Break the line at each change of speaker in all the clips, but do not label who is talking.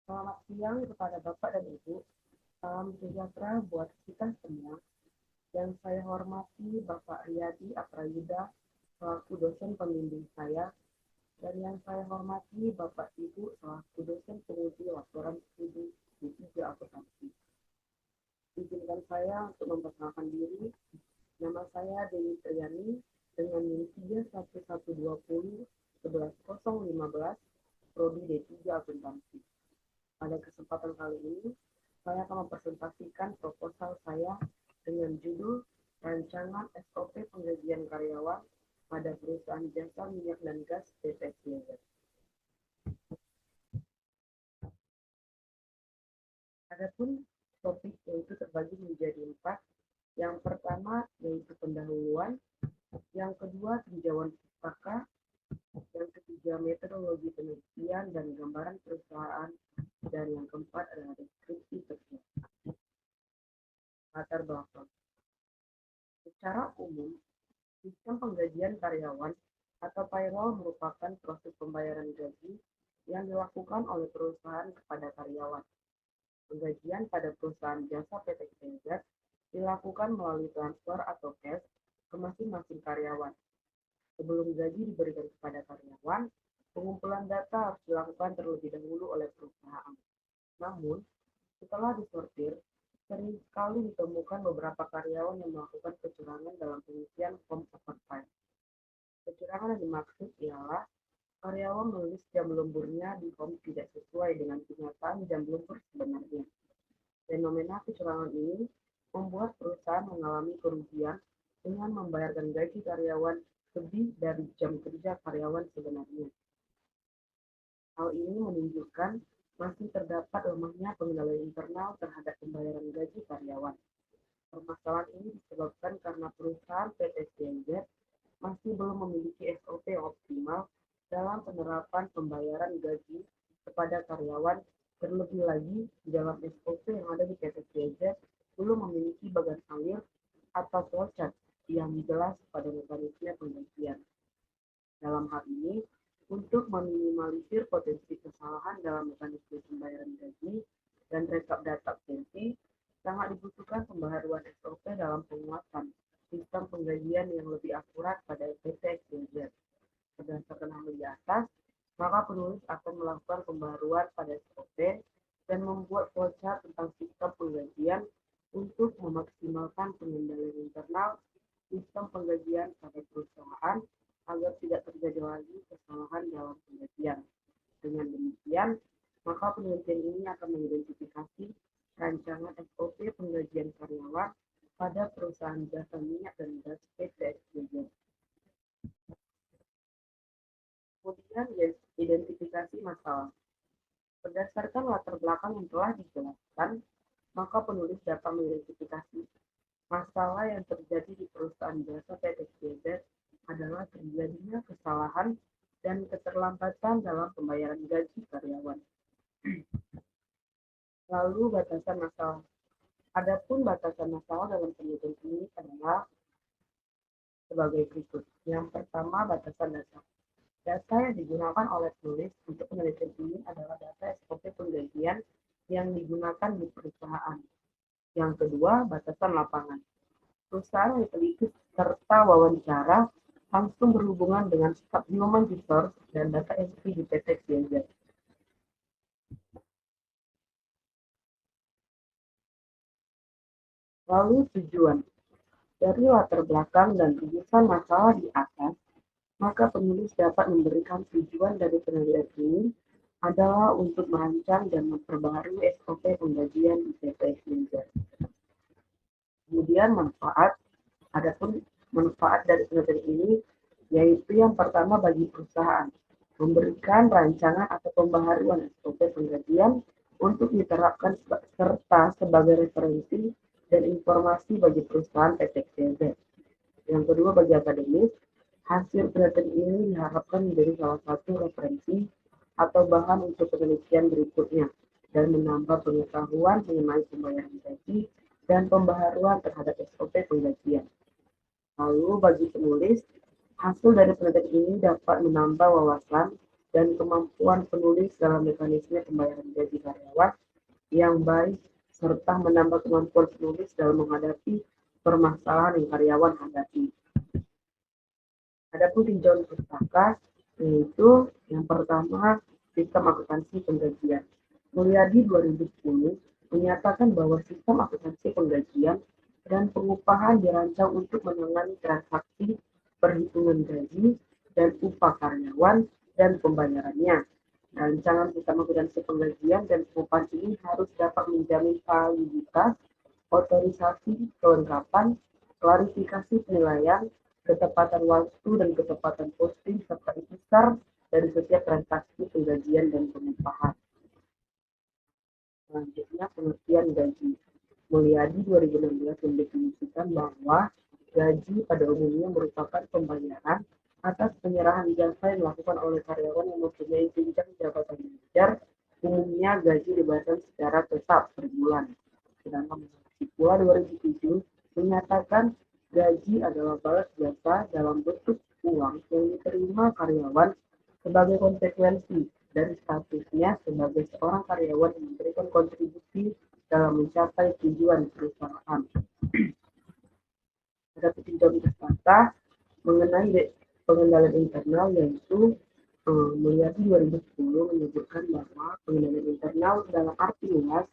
Selamat siang kepada Bapak dan Ibu. Salam sejahtera buat kita semua. Yang saya hormati Bapak Riyadi Aprayuda selaku dosen pembimbing saya, dan yang saya hormati Bapak Ibu selaku dosen penguji laporan studi di 3 akuntansi. Izinkan saya untuk memperkenalkan diri. Nama saya Dewi Triani dengan NIM 31120 11015 Prodi D3 Akuntansi. Pada kesempatan kali ini, saya akan mempresentasikan proposal saya dengan judul Rancangan SOP Penggajian Karyawan pada Perusahaan Jasa Minyak dan Gas PT SBZ. Adapun topik yaitu terbagi menjadi 4. Yang pertama yaitu pendahuluan, yang kedua tinjauan pustaka, yang ketiga metodologi penelitian dan gambaran perusahaan, dan yang keempat adalah deskripsi kerja. Latar belakang. Secara umum, sistem penggajian karyawan atau payroll merupakan proses pembayaran gaji yang dilakukan oleh perusahaan kepada karyawan. Penggajian pada perusahaan jasa PT SBZ dilakukan melalui transfer atau cash ke masing-masing karyawan. Sebelum gaji diberikan kepada karyawan, pengumpulan data harus dilakukan terlebih dahulu oleh perusahaan. Namun, setelah disortir, sering sekali ditemukan beberapa karyawan yang melakukan kecurangan dalam pengisian form overtime. Kecurangan yang dimaksud ialah karyawan menulis jam lemburnya di form tidak sesuai dengan kenyataan jam lembur sebenarnya. Fenomena kecurangan ini membuat perusahaan mengalami kerugian dengan membayarkan gaji karyawan lebih dari jam kerja karyawan sebenarnya. Hal ini menunjukkan masih terdapat lemahnya pengendalian internal terhadap pembayaran gaji karyawan. Permasalahan ini disebabkan karena perusahaan PT SBZ masih belum memiliki SOP yang optimal dalam penerapan pembayaran gaji kepada karyawan. Terlebih lagi, di dalam SOP yang ada di PT SBZ belum memiliki bagan alir atau flowchart yang jelas pada mekanisme penggajian. Dalam hal ini, untuk meminimalisir potensi kesalahan dalam mekanisme pembayaran gaji dan rekap data absensi, sangat dibutuhkan pembaharuan SOP dalam penguatan sistem penggajian yang lebih akurat pada PT SBZ. Berdasarkan hal di atas, maka penulis akan melakukan pembaharuan pada SOP dan membuat flowchart tentang sistem penggajian untuk memaksimalkan pengendalian internal sistem penggajian pada perusahaan agar tidak terjadi lagi kesalahan dalam penggajian. Dengan demikian, maka penelitian ini akan mengidentifikasi rancangan SOP penggajian karyawan pada perusahaan jasa minyak dan gas PT SBZ. Kemudian, identifikasi masalah. Berdasarkan latar belakang yang telah dijelaskan, maka penulis dapat mengidentifikasi masalah yang terjadi di perusahaan jasa PT SBZ adalah terjadinya kesalahan dan keterlambatan dalam pembayaran gaji karyawan. Lalu batasan masalah. Adapun batasan masalah dalam penelitian ini adalah sebagai berikut. Yang pertama, batasan data. Data yang digunakan oleh penulis untuk penelitian ini adalah data SOP penggajian yang digunakan di perusahaan. Yang kedua, batasan lapangan. Perusahaan yang diteliti serta wawancara langsung berhubungan dengan staf human resource dan data entry di PT SBZ. Lalu tujuan. Dari latar belakang dan rumusan masalah di atas, maka penulis dapat memberikan tujuan dari penelitian ini adalah untuk merancang dan memperbaharui SOP penggajian di PT SBZ. Kemudian manfaat, adapun manfaat dari penelitian ini yaitu yang pertama bagi perusahaan, memberikan rancangan atau pembaharuan SOP penggajian untuk diterapkan serta sebagai referensi dan informasi bagi perusahaan PT SBZ. Yang kedua bagi akademis, hasil penelitian ini diharapkan menjadi salah satu referensi atau bahan untuk penelitian berikutnya dan menambah pengetahuan mengenai pembayaran gaji dan pembaharuan terhadap SOP penggajian. Lalu bagi penulis, hasil dari penelitian ini dapat menambah wawasan dan kemampuan penulis dalam mekanisme pembayaran gaji karyawan yang baik, serta menambah kemampuan penulis dalam menghadapi permasalahan yang karyawan hadapi. Adapun tinjauan pustaka, yaitu yang pertama, sistem akuntansi penggajian. Mulyadi 2010 menyatakan bahwa sistem akuntansi penggajian dan pengupahan dirancang untuk menangani transaksi perhitungan gaji dan upah karyawan dan pembayarannya. Rancangan sistem akuntansi penggajian dan pengupahan ini harus dapat menjamin validitas, otorisasi, kelengkapan, klarifikasi penilaian, ketepatan waktu dan ketepatan posting serta besar dari setiap transaksi penggajian dan pengupahan. Selanjutnya, pengertian gaji. Mulyadi 2016 mendefinisikan bahwa gaji pada umumnya merupakan pembayaran atas penyerahan jasa yang dilakukan oleh karyawan yang mempunyai jenjang jabatan manajer. Umumnya gaji dibayarkan secara tetap per bulan. Sedangkan Sipula 2007 menyatakan gaji adalah balas jasa dalam bentuk uang yang diterima karyawan sebagai konsekuensi dari statusnya sebagai seorang karyawan yang memberikan kontribusi dalam mencapai tujuan perusahaan. Ada tinjauan pustaka mengenai pengendalian internal, yaitu Mulyadi 2010 menyebutkan bahwa pengendalian internal dalam arti luas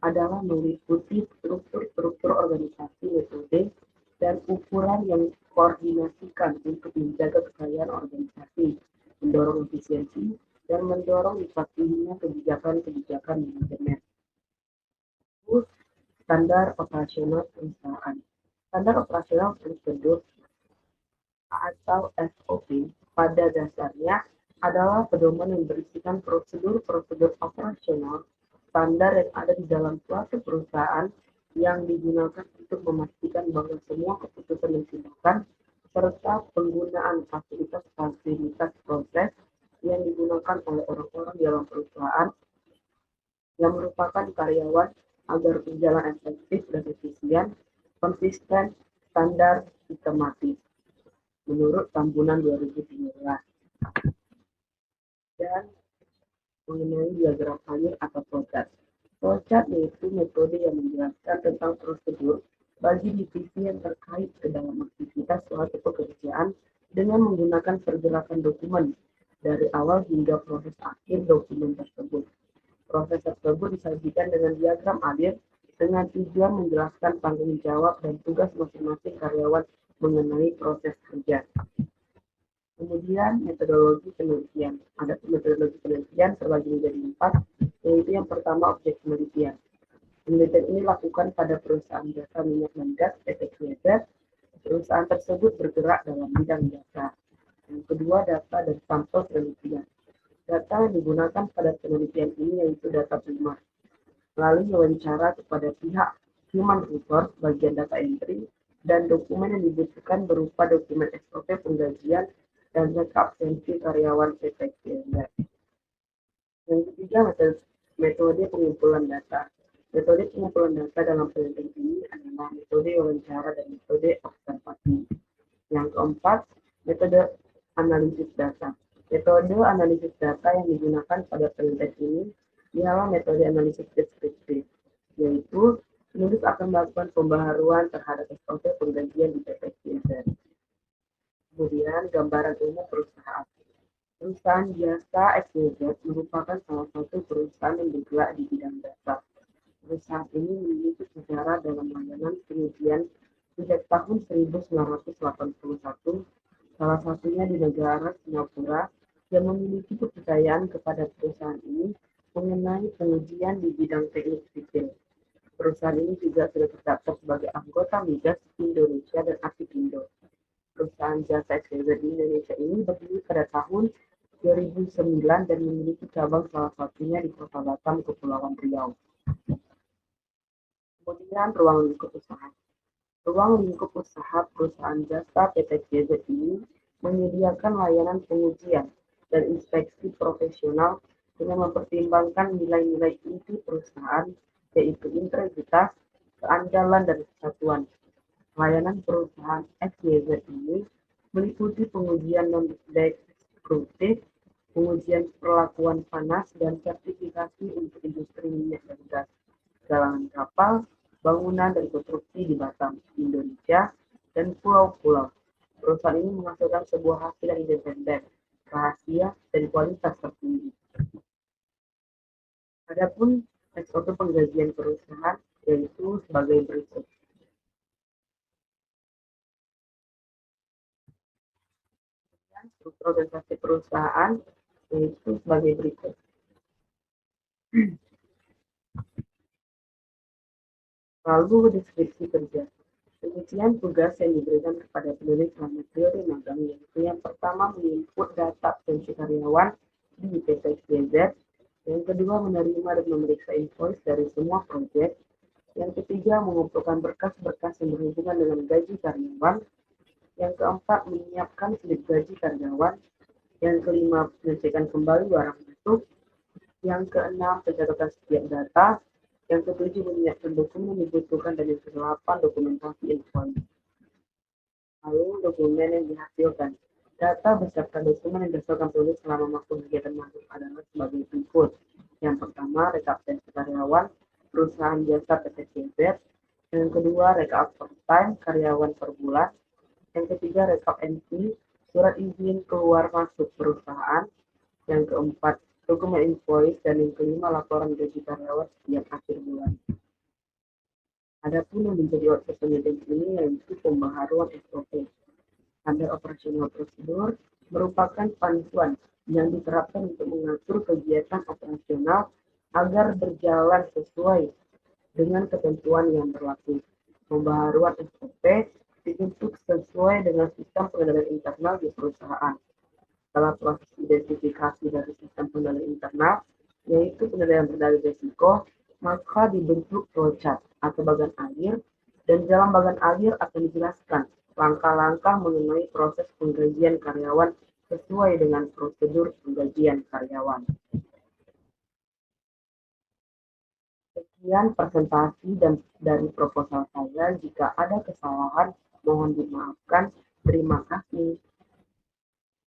adalah meliputi struktur organisasi, metode, dan ukuran yang koordinasikan untuk menjaga kekayaan organisasi, mendorong efisiensi, dan mendorong dipatuhinya kebijakan-kebijakan manajemen. Standar operasional perusahaan. Standar operasional prosedur atau SOP pada dasarnya adalah pedoman yang berisikan prosedur-prosedur operasional standar yang ada di dalam suatu perusahaan yang digunakan untuk memastikan bahwa semua keputusan dan tindakan serta penggunaan fasilitas-fasilitas proses yang digunakan oleh orang-orang dalam perusahaan yang merupakan karyawan agar berjalan efektif dan efisien, konsisten, standar, sistematis, menurut Tambunan 2013. Dan mengenai diagram alir atau flowchart. Flowchart yaitu metode yang menjelaskan tentang prosedur bagi divisi yang terkait ke dalam aktivitas suatu pekerjaan dengan menggunakan pergerakan dokumen dari awal hingga proses akhir dokumen tersebut. Proses tersebut disajikan dengan diagram alir dengan tujuan menjelaskan tanggung jawab dan tugas masing-masing karyawan mengenai proses kerja. Kemudian metodologi penelitian. Ada metodologi penelitian terbagi menjadi 4, yaitu yang pertama objek penelitian. Penelitian ini dilakukan pada perusahaan jasa minyak dan gas PT Kiezer. Perusahaan tersebut bergerak dalam bidang jasa. Yang kedua, data dan sampel penelitian. Data yang digunakan pada penelitian ini yaitu data primer. Melalui wawancara kepada pihak human resource bagian data entry dan dokumen yang dibutuhkan berupa dokumen SOP penggajian dan rekap absensi karyawan PT Kiezer. Yang ketiga, metode pengumpulan data. Metode pengumpulan data dalam penelitian ini adalah metode wawancara dan metode observasi. Yang keempat, metode analisis data. Metode analisis data yang digunakan pada penelitian ini ialah metode analisis deskriptif, yaitu penulis akan melakukan pembaharuan terhadap SOP penggajian di PT Kiezer. Kemudian, gambaran umum perusahaan. Perusahaan jasa XYZ merupakan salah satu perusahaan yang bergerak di bidang jasa. Perusahaan ini memiliki sejarah dalam layanan pengujian sejak tahun 1981, salah satunya di negara Singapura, yang memiliki kepercayaan kepada perusahaan ini mengenai pengujian di bidang teknik sipil. Perusahaan ini juga sudah terdaftar sebagai anggota Migas Indonesia dan Apindo. Perusahaan jasa XYZ di Indonesia ini berdiri pada tahun 2009 dan memiliki cabang salah satunya di Kota Batam, Kepulauan Riau. Kemudian ruang lingkup usaha. Ruang lingkup usaha perusahaan jasa PT KIEZ ini menyediakan layanan pengujian dan inspeksi profesional dengan mempertimbangkan nilai-nilai inti perusahaan, yaitu integritas, keandalan, dan kesatuan. Layanan perusahaan XYZ ini meliputi pengujian non-deskriptif, pengujian perlakuan panas, dan sertifikasi untuk industri minyak dan gas, galangan kapal, bangunan dan konstruksi di Batam, Indonesia, dan pulau-pulau. Perusahaan ini menghasilkan sebuah hasil yang independen, rahasia, dan kualitas tertinggi. Adapun SOP penggajian perusahaan yaitu sebagai berikut. Struktur organisasi perusahaan yaitu sebagai berikut. Lalu deskripsi kerja. Demikian tugas yang diberikan kepada penulis selama teori magang, yaitu yang pertama menginput data pensi karyawan di PT XYZ, yang kedua menerima dan memeriksa invoice dari semua proyek, yang ketiga mengumpulkan berkas-berkas yang berhubungan dengan gaji karyawan, yang keempat menyiapkan slip gaji karyawan, yang kelima mengecekkan kembali barang masuk, yang keenam pencatatan setiap data, yang ketujuh menyiapkan dokumen yang dibutuhkan, dan yang kedelapan dokumentasi invoice. Lalu dokumen yang dihasilkan. Data beserta dokumen yang dihasilkan penulis selama waktu kegiatan masuk adalah sebagai berikut. Yang pertama, rekap pensi karyawan perusahaan jasa PT CZ. Yang kedua, rekap overtime karyawan per bulan. Yang ketiga, rekap NP, surat izin keluar masuk perusahaan. Yang keempat, dokumen invoice. Dan yang kelima, laporan gaji karyawan setiap akhir bulan. Adapun yang menjadi output penelitian ini yaitu pembaharuan SOP. Standar operasional prosedur merupakan panduan yang diterapkan untuk mengatur kegiatan operasional agar berjalan sesuai dengan ketentuan yang berlaku. Pembaharuan SOP dibentuk sesuai dengan sistem pengendalian internal di perusahaan. Setelah proses identifikasi dari sistem pengendalian internal, yaitu pengendalian berdalih risiko, maka dibentuk flowchart atau bagan alir, dan dalam bagan alir akan dijelaskan langkah-langkah mengenai proses penggajian karyawan sesuai dengan prosedur penggajian karyawan. Sekian presentasi dan dari proposal saya. Jika ada kesalahan, mohon dimaafkan. Terima kasih.